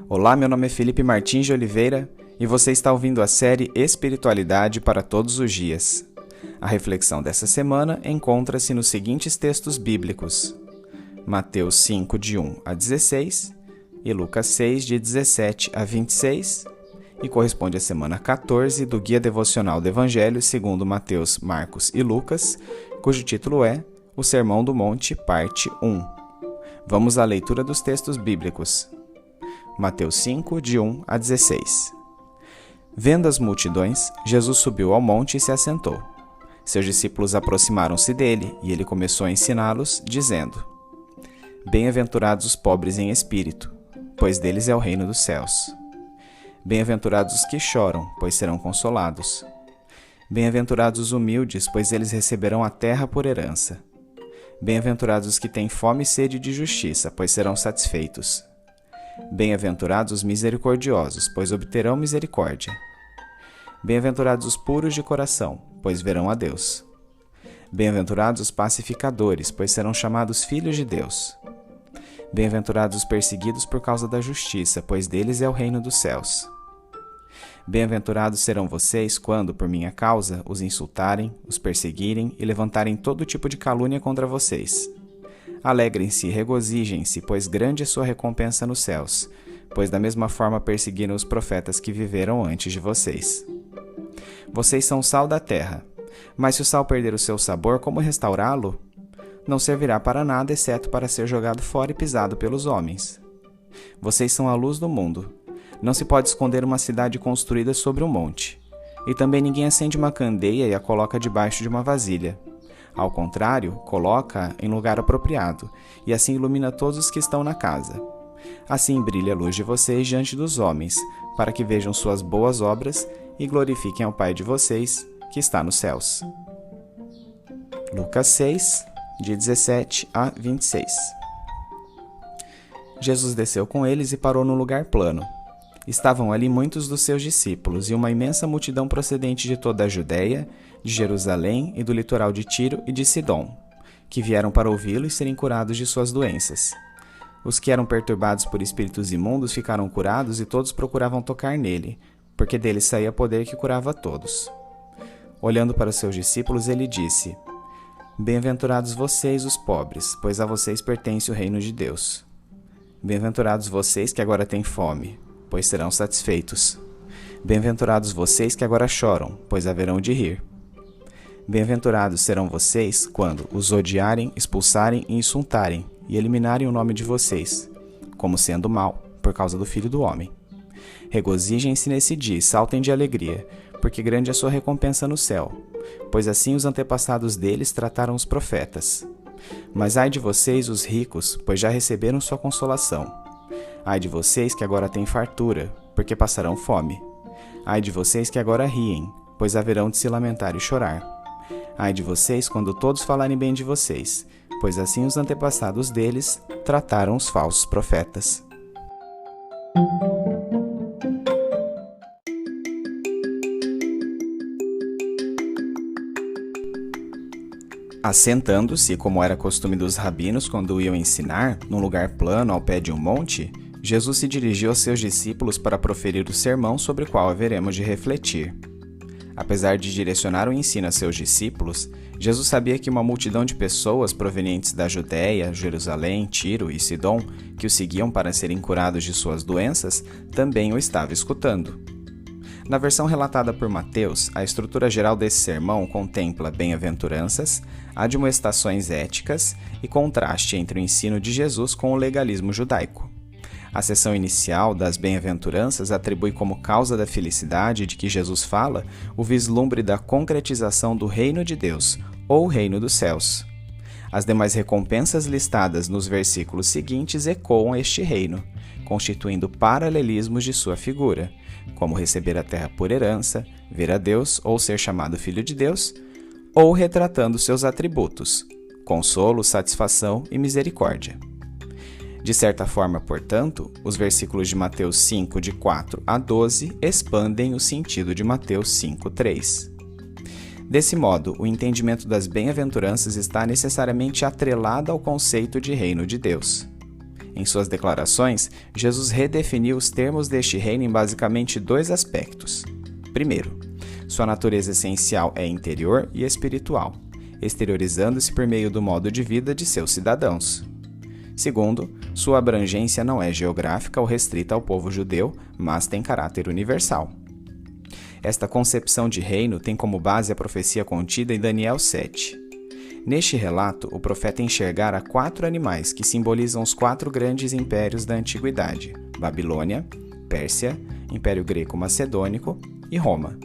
Olá, meu nome é Felipe Martins de Oliveira e você está ouvindo a série Espiritualidade para Todos os Dias. A reflexão dessa semana encontra-se nos seguintes textos bíblicos: Mateus 5, de 1 a 16 e Lucas 6, de 17 a 26, e corresponde à semana 14 do Guia Devocional do Evangelho segundo Mateus, Marcos e Lucas, cujo título é O Sermão do Monte, parte 1. Vamos à leitura dos textos bíblicos. Mateus 5, de 1 a 16. Vendo as multidões, Jesus subiu ao monte e se assentou. Seus discípulos aproximaram-se dele, e ele começou a ensiná-los, dizendo: Bem-aventurados os pobres em espírito, pois deles é o reino dos céus. Bem-aventurados os que choram, pois serão consolados. Bem-aventurados os humildes, pois eles receberão a terra por herança. Bem-aventurados os que têm fome e sede de justiça, pois serão satisfeitos. Bem-aventurados os misericordiosos, pois obterão misericórdia. Bem-aventurados os puros de coração, pois verão a Deus. Bem-aventurados os pacificadores, pois serão chamados filhos de Deus. Bem-aventurados os perseguidos por causa da justiça, pois deles é o reino dos céus. Bem-aventurados serão vocês quando, por minha causa, os insultarem, os perseguirem e levantarem todo tipo de calúnia contra vocês. Alegrem-se e regozijem-se, pois grande é sua recompensa nos céus, pois da mesma forma perseguiram os profetas que viveram antes de vocês. Vocês são o sal da terra, mas se o sal perder o seu sabor, como restaurá-lo? Não servirá para nada, exceto para ser jogado fora e pisado pelos homens. Vocês são a luz do mundo. Não se pode esconder uma cidade construída sobre um monte. E também ninguém acende uma candeia e a coloca debaixo de uma vasilha. Ao contrário, coloca-a em lugar apropriado, e assim ilumina todos os que estão na casa. Assim brilha a luz de vocês diante dos homens, para que vejam suas boas obras e glorifiquem ao Pai de vocês, que está nos céus. Lucas 6, de 17 a 26. Jesus desceu com eles e parou num lugar plano. Estavam ali muitos dos seus discípulos e uma imensa multidão procedente de toda a Judéia, de Jerusalém e do litoral de Tiro e de Sidom, que vieram para ouvi-lo e serem curados de suas doenças. Os que eram perturbados por espíritos imundos ficaram curados e todos procuravam tocar nele, porque dele saía poder que curava a todos. Olhando para os seus discípulos, ele disse: Bem-aventurados vocês, os pobres, pois a vocês pertence o reino de Deus. Bem-aventurados vocês que agora têm fome, pois serão satisfeitos. Bem-aventurados vocês que agora choram, pois haverão de rir. Bem-aventurados serão vocês quando os odiarem, expulsarem e insultarem, e eliminarem o nome de vocês, como sendo mal, por causa do Filho do Homem. Regozijem-se nesse dia e saltem de alegria, porque grande é a sua recompensa no céu, pois assim os antepassados deles trataram os profetas. Mas ai de vocês, os ricos, pois já receberam sua consolação. Ai de vocês que agora têm fartura, porque passarão fome. Ai de vocês que agora riem, pois haverão de se lamentar e chorar. Ai de vocês quando todos falarem bem de vocês, pois assim os antepassados deles trataram os falsos profetas. Assentando-se, como era costume dos rabinos quando iam ensinar, num lugar plano ao pé de um monte, Jesus se dirigiu aos seus discípulos para proferir o sermão sobre o qual haveremos de refletir. Apesar de direcionar o ensino a seus discípulos, Jesus sabia que uma multidão de pessoas provenientes da Judéia, Jerusalém, Tiro e Sidom, que o seguiam para serem curados de suas doenças, também o estava escutando. Na versão relatada por Mateus, a estrutura geral desse sermão contempla bem-aventuranças, admoestações éticas e contraste entre o ensino de Jesus com o legalismo judaico. A seção inicial das bem-aventuranças atribui como causa da felicidade de que Jesus fala o vislumbre da concretização do reino de Deus, ou reino dos céus. As demais recompensas listadas nos versículos seguintes ecoam este reino, constituindo paralelismos de sua figura, como receber a terra por herança, ver a Deus ou ser chamado filho de Deus, ou retratando seus atributos, consolo, satisfação e misericórdia. De certa forma, portanto, os versículos de Mateus 5, de 4 a 12, expandem o sentido de Mateus 5, 3. Desse modo, o entendimento das bem-aventuranças está necessariamente atrelado ao conceito de reino de Deus. Em suas declarações, Jesus redefiniu os termos deste reino em basicamente 2 aspectos. Primeiro, sua natureza essencial é interior e espiritual, exteriorizando-se por meio do modo de vida de seus cidadãos. Segundo, sua abrangência não é geográfica ou restrita ao povo judeu, mas tem caráter universal. Esta concepção de reino tem como base a profecia contida em Daniel 7. Neste relato, o profeta enxergara 4 animais que simbolizam os 4 grandes impérios da antiguidade: Babilônia, Pérsia, Império Greco-Macedônico e Roma,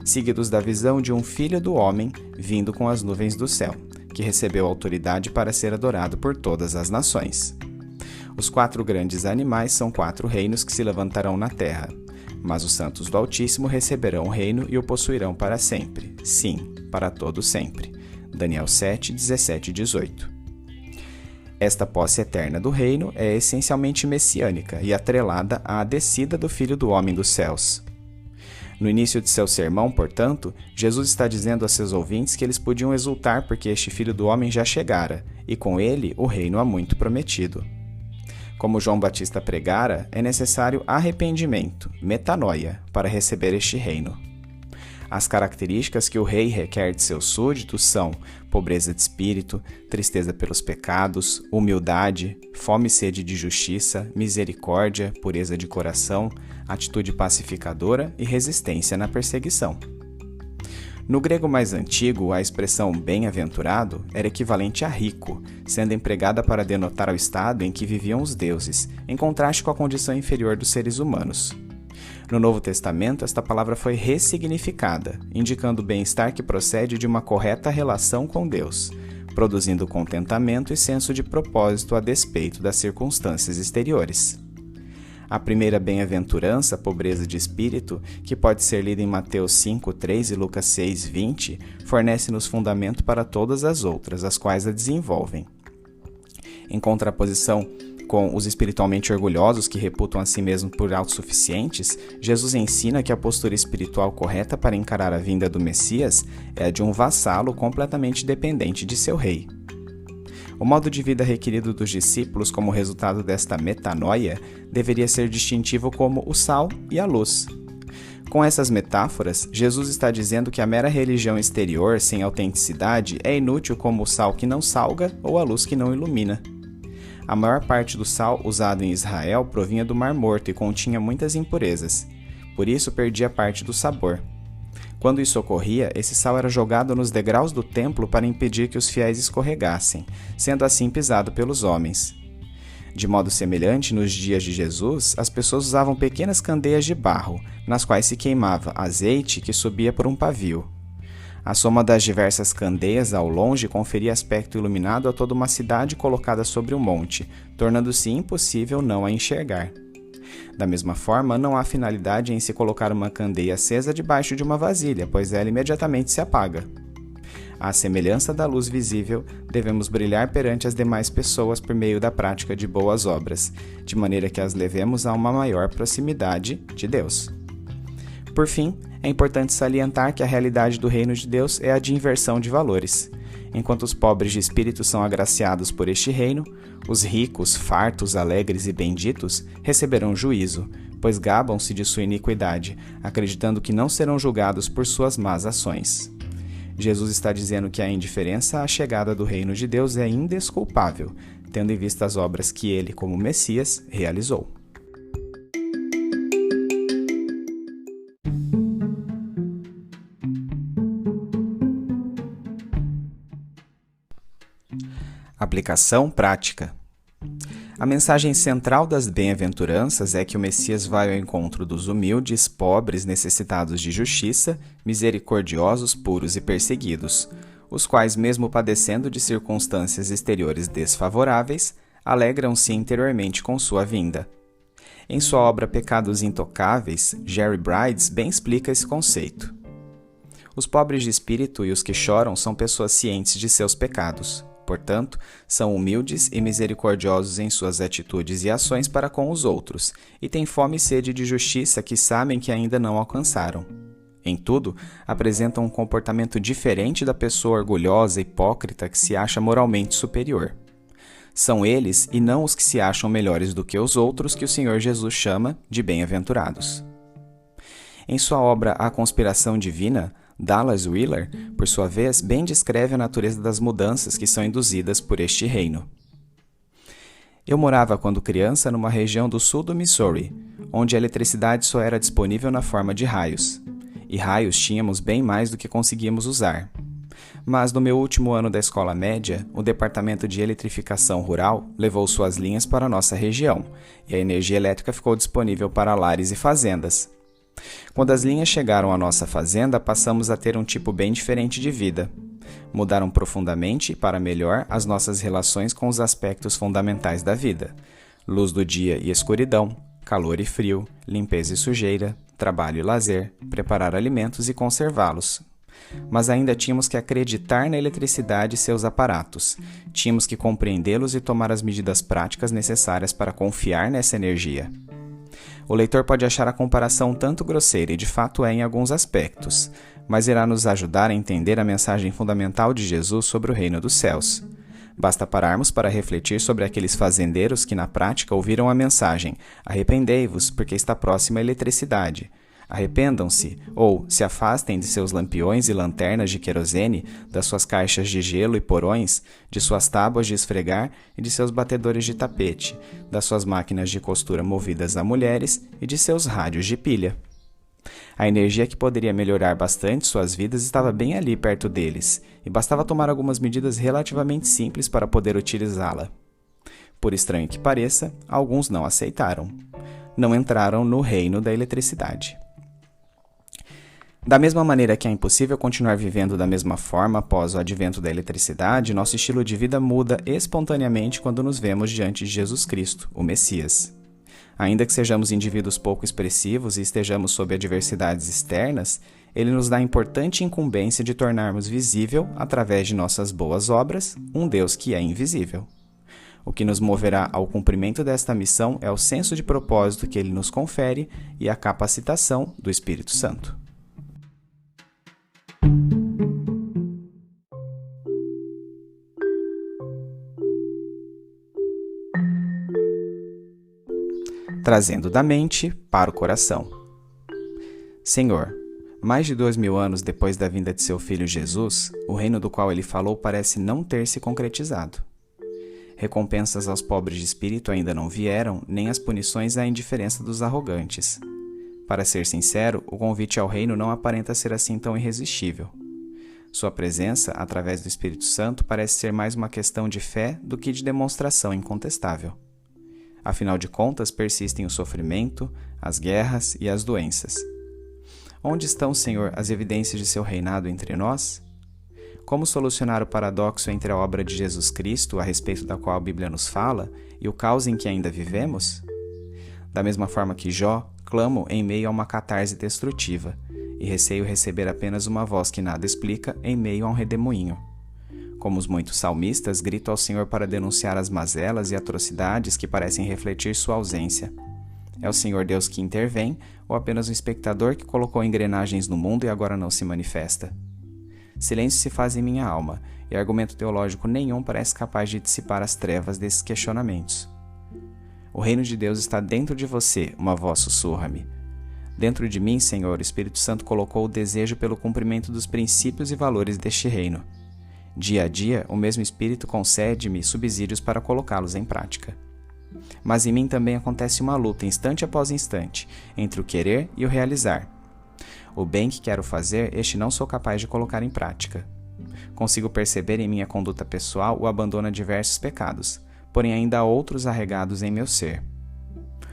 seguidos da visão de um filho do homem vindo com as nuvens do céu, que recebeu autoridade para ser adorado por todas as nações. Os 4 grandes animais são 4 reinos que se levantarão na terra, mas os santos do Altíssimo receberão o reino e o possuirão para sempre, sim, para todo sempre. Daniel 7, 17 e 18. Esta posse eterna do reino é essencialmente messiânica e atrelada à descida do Filho do Homem dos céus. No início de seu sermão, portanto, Jesus está dizendo a seus ouvintes que eles podiam exultar porque este Filho do Homem já chegara, e com ele o reino há muito prometido. Como João Batista pregara, é necessário arrependimento, metanoia, para receber este reino. As características que o rei requer de seus súditos são pobreza de espírito, tristeza pelos pecados, humildade, fome e sede de justiça, misericórdia, pureza de coração, atitude pacificadora e resistência na perseguição. No grego mais antigo, a expressão bem-aventurado era equivalente a rico, sendo empregada para denotar o estado em que viviam os deuses, em contraste com a condição inferior dos seres humanos. No Novo Testamento, esta palavra foi ressignificada, indicando o bem-estar que procede de uma correta relação com Deus, produzindo contentamento e senso de propósito a despeito das circunstâncias exteriores. A primeira bem-aventurança, pobreza de espírito, que pode ser lida em Mateus 5:3 e Lucas 6:20, fornece-nos fundamento para todas as outras, as quais a desenvolvem. Em contraposição com os espiritualmente orgulhosos que reputam a si mesmos por autossuficientes, Jesus ensina que a postura espiritual correta para encarar a vinda do Messias é a de um vassalo completamente dependente de seu rei. O modo de vida requerido dos discípulos como resultado desta metanoia deveria ser distintivo como o sal e a luz. Com essas metáforas, Jesus está dizendo que a mera religião exterior, sem autenticidade, é inútil como o sal que não salga ou a luz que não ilumina. A maior parte do sal usado em Israel provinha do Mar Morto e continha muitas impurezas. Por isso perdia parte do sabor. Quando isso ocorria, esse sal era jogado nos degraus do templo para impedir que os fiéis escorregassem, sendo assim pisado pelos homens. De modo semelhante, nos dias de Jesus, as pessoas usavam pequenas candeias de barro, nas quais se queimava azeite que subia por um pavio. A soma das diversas candeias ao longe conferia aspecto iluminado a toda uma cidade colocada sobre um monte, tornando-se impossível não a enxergar. Da mesma forma, não há finalidade em se colocar uma candeia acesa debaixo de uma vasilha, pois ela imediatamente se apaga. À semelhança da luz visível, devemos brilhar perante as demais pessoas por meio da prática de boas obras, de maneira que as levemos a uma maior proximidade de Deus. Por fim, é importante salientar que a realidade do reino de Deus é a de inversão de valores. Enquanto os pobres de espírito são agraciados por este reino, os ricos, fartos, alegres e benditos receberão juízo, pois gabam-se de sua iniquidade, acreditando que não serão julgados por suas más ações. Jesus está dizendo que a indiferença à chegada do reino de Deus é indesculpável, tendo em vista as obras que ele, como Messias, realizou. Aplicação prática. A mensagem central das bem-aventuranças é que o Messias vai ao encontro dos humildes, pobres, necessitados de justiça, misericordiosos, puros e perseguidos, os quais, mesmo padecendo de circunstâncias exteriores desfavoráveis, alegram-se interiormente com sua vinda. Em sua obra Pecados Intocáveis, Jerry Bridges bem explica esse conceito. Os pobres de espírito e os que choram são pessoas cientes de seus pecados. Portanto, são humildes e misericordiosos em suas atitudes e ações para com os outros, e têm fome e sede de justiça que sabem que ainda não alcançaram. Em tudo, apresentam um comportamento diferente da pessoa orgulhosa e hipócrita que se acha moralmente superior. São eles, e não os que se acham melhores do que os outros, que o Senhor Jesus chama de bem-aventurados. Em sua obra A Conspiração Divina, Dallas Willard, por sua vez, bem descreve a natureza das mudanças que são induzidas por este reino. Eu morava quando criança numa região do sul do Missouri, onde a eletricidade só era disponível na forma de raios. E raios tínhamos bem mais do que conseguíamos usar. Mas no meu último ano da escola média, o Departamento de Eletrificação Rural levou suas linhas para a nossa região, e a energia elétrica ficou disponível para lares e fazendas. Quando as linhas chegaram à nossa fazenda, passamos a ter um tipo bem diferente de vida. Mudaram profundamente e para melhor as nossas relações com os aspectos fundamentais da vida: luz do dia e escuridão, calor e frio, limpeza e sujeira, trabalho e lazer, preparar alimentos e conservá-los. Mas ainda tínhamos que acreditar na eletricidade e seus aparatos. Tínhamos que compreendê-los e tomar as medidas práticas necessárias para confiar nessa energia. O leitor pode achar a comparação tanto grosseira, e de fato é em alguns aspectos, mas irá nos ajudar a entender a mensagem fundamental de Jesus sobre o reino dos céus. Basta pararmos para refletir sobre aqueles fazendeiros que na prática ouviram a mensagem: arrependei-vos, porque está próxima a eletricidade. Arrependam-se, ou se afastem de seus lampiões e lanternas de querosene, das suas caixas de gelo e porões, de suas tábuas de esfregar e de seus batedores de tapete, das suas máquinas de costura movidas a mulheres e de seus rádios de pilha. A energia que poderia melhorar bastante suas vidas estava bem ali perto deles, e bastava tomar algumas medidas relativamente simples para poder utilizá-la. Por estranho que pareça, alguns não aceitaram. Não entraram no reino da eletricidade. Da mesma maneira que é impossível continuar vivendo da mesma forma após o advento da eletricidade, nosso estilo de vida muda espontaneamente quando nos vemos diante de Jesus Cristo, o Messias. Ainda que sejamos indivíduos pouco expressivos e estejamos sob adversidades externas, ele nos dá a importante incumbência de tornarmos visível, através de nossas boas obras, um Deus que é invisível. O que nos moverá ao cumprimento desta missão é o senso de propósito que ele nos confere e a capacitação do Espírito Santo. Trazendo da mente para o coração. Senhor, mais de 2000 anos depois da vinda de seu Filho Jesus, o reino do qual ele falou parece não ter se concretizado. Recompensas aos pobres de espírito ainda não vieram, nem as punições à indiferença dos arrogantes. Para ser sincero, o convite ao reino não aparenta ser assim tão irresistível. Sua presença, através do Espírito Santo, parece ser mais uma questão de fé do que de demonstração incontestável. Afinal de contas, persistem o sofrimento, as guerras e as doenças. Onde estão, Senhor, as evidências de seu reinado entre nós? Como solucionar o paradoxo entre a obra de Jesus Cristo, a respeito da qual a Bíblia nos fala, e o caos em que ainda vivemos? Da mesma forma que Jó, clamo em meio a uma catarse destrutiva, e receio receber apenas uma voz que nada explica em meio a um redemoinho. Como os muitos salmistas, grito ao Senhor para denunciar as mazelas e atrocidades que parecem refletir sua ausência. É o Senhor Deus que intervém, ou apenas um espectador que colocou engrenagens no mundo e agora não se manifesta? Silêncio se faz em minha alma, e argumento teológico nenhum parece capaz de dissipar as trevas desses questionamentos. O reino de Deus está dentro de você, uma voz sussurra-me. Dentro de mim, Senhor, o Espírito Santo colocou o desejo pelo cumprimento dos princípios e valores deste reino. Dia a dia, o mesmo Espírito concede-me subsídios para colocá-los em prática. Mas em mim também acontece uma luta, instante após instante, entre o querer e o realizar. O bem que quero fazer, este não sou capaz de colocar em prática. Consigo perceber em minha conduta pessoal o abandono a diversos pecados, porém ainda há outros arregados em meu ser.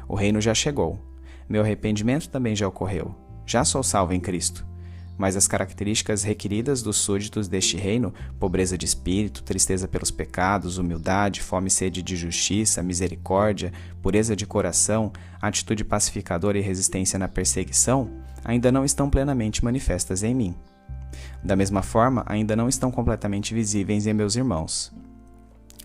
O reino já chegou. Meu arrependimento também já ocorreu. Já sou salvo em Cristo. Mas as características requeridas dos súditos deste reino, pobreza de espírito, tristeza pelos pecados, humildade, fome e sede de justiça, misericórdia, pureza de coração, atitude pacificadora e resistência na perseguição, ainda não estão plenamente manifestas em mim. Da mesma forma, ainda não estão completamente visíveis em meus irmãos.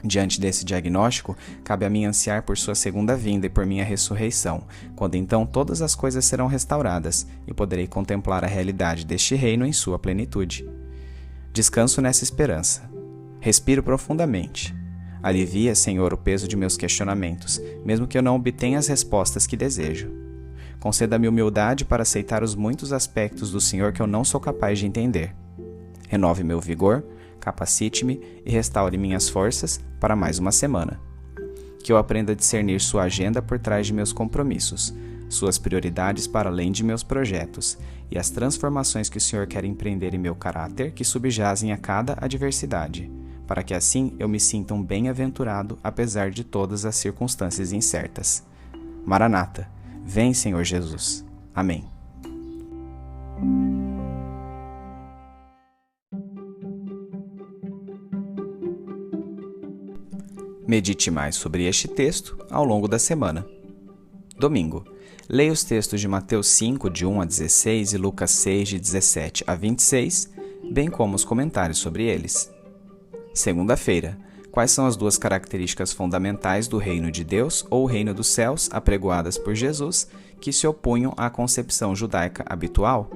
Diante desse diagnóstico, cabe a mim ansiar por sua segunda vinda e por minha ressurreição, quando então todas as coisas serão restauradas e poderei contemplar a realidade deste reino em sua plenitude. Descanso nessa esperança. Respiro profundamente. Alivia, Senhor, o peso de meus questionamentos, mesmo que eu não obtenha as respostas que desejo. Conceda-me humildade para aceitar os muitos aspectos do Senhor que eu não sou capaz de entender. Renove meu vigor, capacite-me e restaure minhas forças para mais uma semana. Que eu aprenda a discernir sua agenda por trás de meus compromissos, suas prioridades para além de meus projetos e as transformações que o Senhor quer empreender em meu caráter que subjazem a cada adversidade, para que assim eu me sinta um bem-aventurado apesar de todas as circunstâncias incertas. Maranata, vem, Senhor Jesus. Amém. Medite mais sobre este texto ao longo da semana. Domingo. Leia os textos de Mateus 5, de 1 a 16 e Lucas 6, de 17 a 26, bem como os comentários sobre eles. Segunda-feira. Quais são as duas características fundamentais do reino de Deus ou reino dos céus apregoadas por Jesus que se opunham à concepção judaica habitual?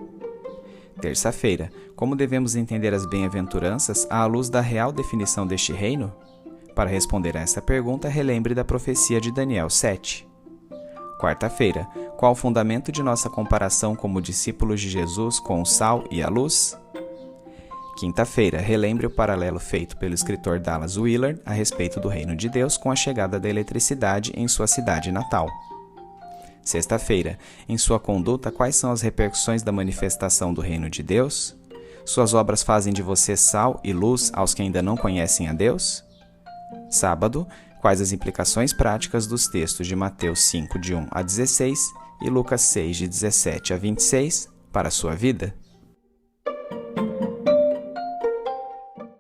Terça-feira. Como devemos entender as bem-aventuranças à luz da real definição deste reino? Para responder a essa pergunta, relembre da profecia de Daniel 7. Quarta-feira. Qual o fundamento de nossa comparação como discípulos de Jesus com o sal e a luz? Quinta-feira. Relembre o paralelo feito pelo escritor Dallas Willard a respeito do reino de Deus com a chegada da eletricidade em sua cidade natal. Sexta-feira. Em sua conduta, quais são as repercussões da manifestação do reino de Deus? Suas obras fazem de você sal e luz aos que ainda não conhecem a Deus? Sábado, quais as implicações práticas dos textos de Mateus 5, de 1 a 16 e Lucas 6, de 17 a 26 para a sua vida?